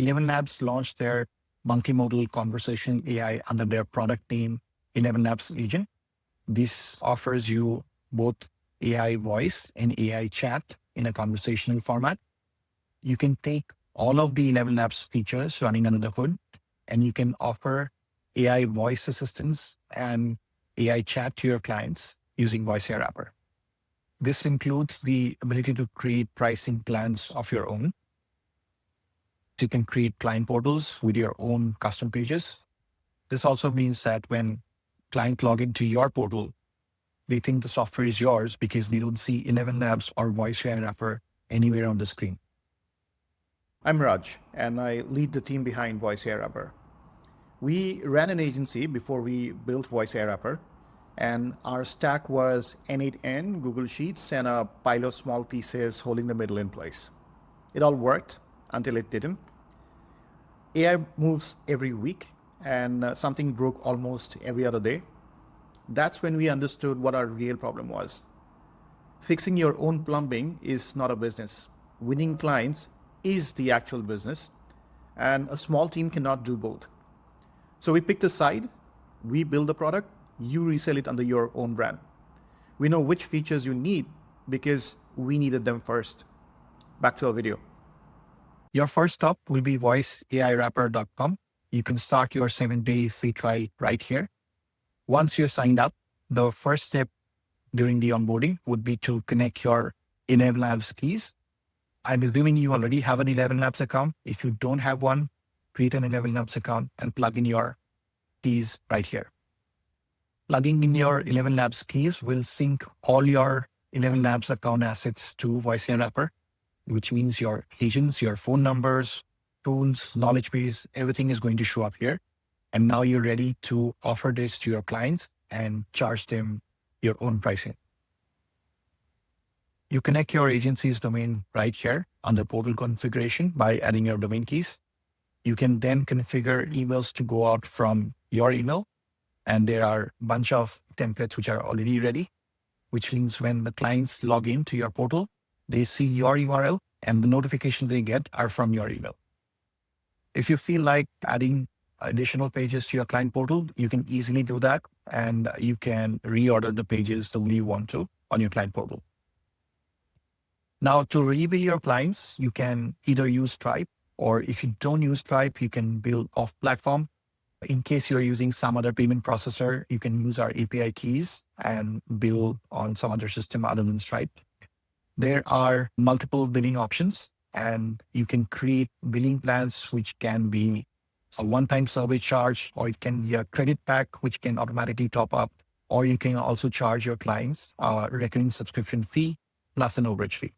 ElevenLabs launched their multimodal conversational AI under their product name, ElevenLabs Agent. This offers you both AI voice and AI chat in a conversational format. You can take all of the ElevenLabs features running under the hood, and you can offer AI voice assistance and AI chat to your clients using VoiceAIWrapper. This includes the ability to create pricing plans of your own. You can create client portals with your own custom pages. This also means that when clients log into your portal, they think the software is yours because they don't see ElevenLabs or VoiceAIWrapper anywhere on the screen. I'm Raj, and I lead the team behind VoiceAIWrapper. We ran an agency before we built VoiceAIWrapper, and our stack was N8N, Google Sheets, and a pile of small pieces holding the middle in place. It all worked until it didn't. AI moves every week, and something broke almost every other day. That's when we understood what our real problem was. Fixing your own plumbing is not a business. Winning clients is the actual business, and a small team cannot do both. So we picked a side, we build the product, you resell it under your own brand. We know which features you need because we needed them first. Back to our video. Your first stop will be voiceaiwrapper.com. You can start your 7-day free trial right here. Once you're signed up, the first step during the onboarding would be to connect your ElevenLabs keys. I'm assuming you already have an ElevenLabs account. If you don't have one, create an ElevenLabs account and plug in your keys right here. Plugging in your ElevenLabs keys will sync all your ElevenLabs account assets to VoiceAIWrapper, which means your agents, your phone numbers, tools, knowledge base, everything is going to show up here. And now you're ready to offer this to your clients and charge them your own pricing. You connect your agency's domain right here under portal configuration by adding your domain keys. You can then configure emails to go out from your email. And there are a bunch of templates which are already ready, which means when the clients log into your portal, they see your URL and the notification they get are from your email. If you feel like adding additional pages to your client portal, you can easily do that. And you can reorder the pages the way you want to on your client portal. Now, to rebill your clients, you can either use Stripe, or if you don't use Stripe, you can bill off platform. In case you're using some other payment processor, you can use our API keys and bill on some other system other than Stripe. There are multiple billing options, and you can create billing plans, which can be a one-time service charge, or it can be a credit pack, which can automatically top up, or you can also charge your clients a recurring subscription fee plus an overage fee.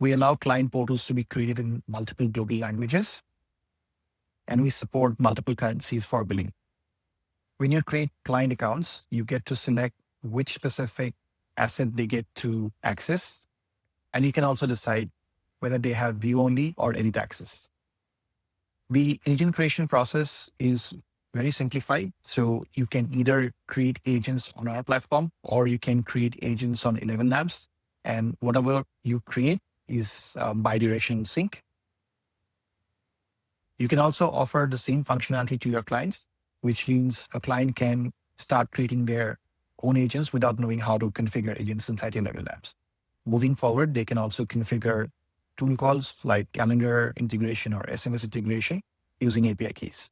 We allow client portals to be created in multiple global languages, and we support multiple currencies for billing. When you create client accounts, you get to select which specific asset they get to access. And you can also decide whether they have view only or edit access. The agent creation process is very simplified. So you can either create agents on our platform, or you can create agents on ElevenLabs. And whatever you create is bi-directional sync. You can also offer the same functionality to your clients, which means a client can start creating their own agents without knowing how to configure agents inside ElevenLabs. Moving forward, they can also configure tool calls like calendar integration or SMS integration using API keys.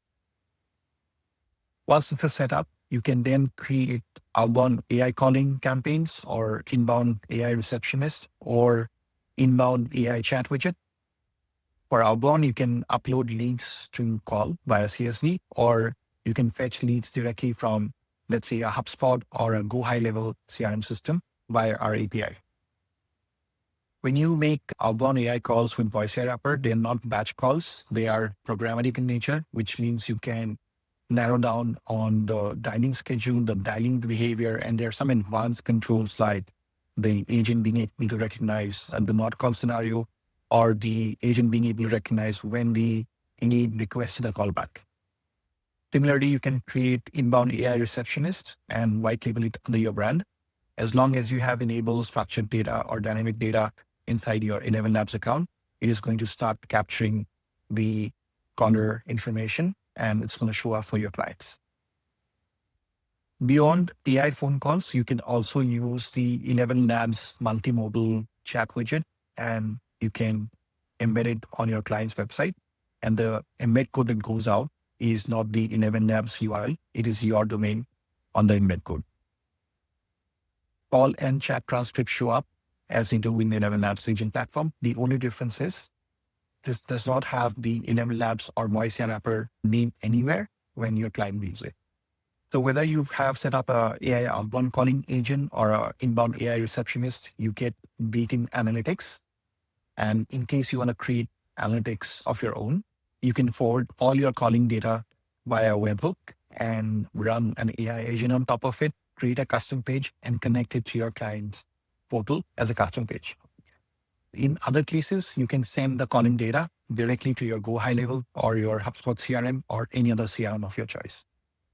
Once this is set up, you can then create outbound AI calling campaigns or inbound AI receptionist or inbound AI chat widget. For outbound, you can upload leads to call via CSV, or you can fetch leads directly from, let's say, a HubSpot or a Go High level CRM system via our API. When you make outbound AI calls with VoiceAIWrapper, they're not batch calls. They are programmatic in nature, which means you can narrow down on the dialing schedule, the dialing behavior, and there are some advanced controls like the agent being able to recognize the not call scenario, or the agent being able to recognize when the lead requested a callback. Similarly, you can create inbound AI receptionists and white label it under your brand. As long as you have enabled structured data or dynamic data inside your ElevenLabs account, it is going to start capturing the caller information, and it's going to show up for your clients. Beyond AI phone calls, you can also use the ElevenLabs multimodal chat widget, and you can embed it on your client's website. And the embed code that goes out is not the ElevenLabs URL. It is your domain on the embed code. Call and chat transcripts show up as they do in the ElevenLabs agent platform. The only difference is this does not have the ElevenLabs or VoiceAIWrapper name anywhere when your client leaves it. So whether you have set up a AI outbound calling agent or an inbound AI receptionist, you get built-in analytics. And in case you want to create analytics of your own, you can forward all your calling data via a webhook and run an AI agent on top of it, create a custom page, and connect it to your client's portal as a custom page. In other cases, you can send the calling data directly to your Go High Level or your HubSpot CRM or any other CRM of your choice.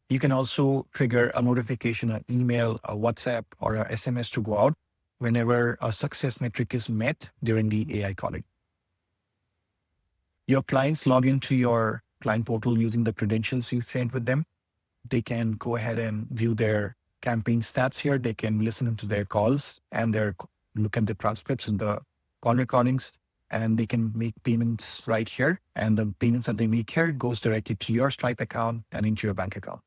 You can also trigger a notification, an email, a WhatsApp, or a SMS to go out whenever a success metric is met during the AI calling. Your clients log into your client portal using the credentials you sent with them. They can go ahead and view their campaign stats here. They can listen to their calls and look at the transcripts and the call recordings, and they can make payments right here. And the payments that they make here goes directly to your Stripe account and into your bank account.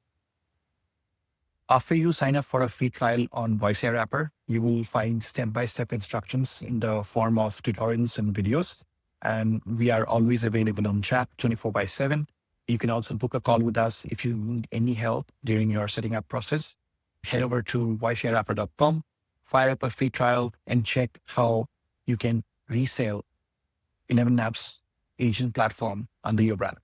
After you sign up for a free trial on VoiceAIWrapper, you will find step-by-step instructions in the form of tutorials and videos. And we are always available on chat 24/7. You can also book a call with us if you need any help during your setting up process. Head over to voiceairwrapper.com, fire up a free trial, and check how you can resell ElevenLabs agent platform under your brand.